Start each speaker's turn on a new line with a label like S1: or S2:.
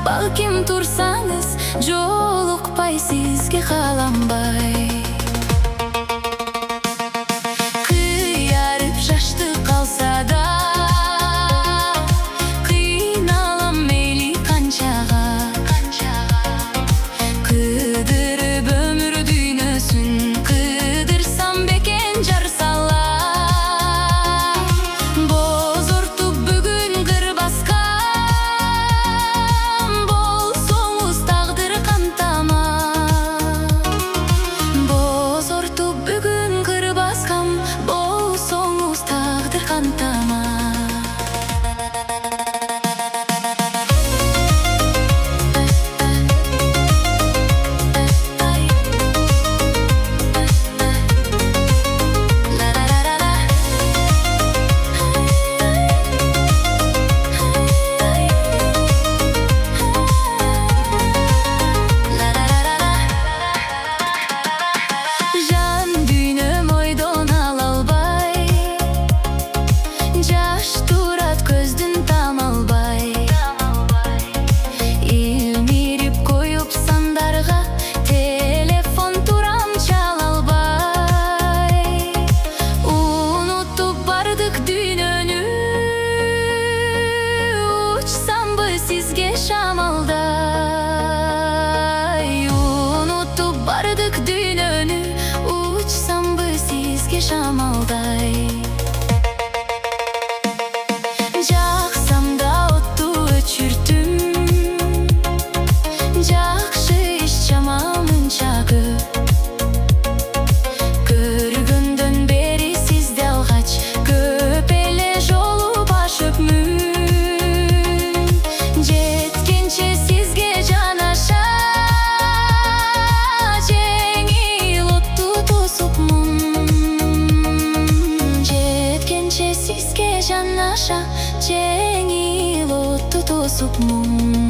S1: Балким турсаңыз, жолукпай сизге каламбай. Кыярып жашты калса да, кыйналам мейли канчага. Кыдырып өмүр дүйнөсүн, кыдырсам бекен жар сала. Бозортуп бүгүн кыр баскан, бүгүн кыр баскам, болсоңуз тагдыр кантама. Sizge şamalday, unutup bardık dünönü, uçsam bı sizge şamalday. Jaksam da ottu öçürtüm, jakşı iş çamamın çakı. Көргөндөн бери сизди алгач, көп эле жолу башып Sizge janaşa, жеңил отту тосуп мун.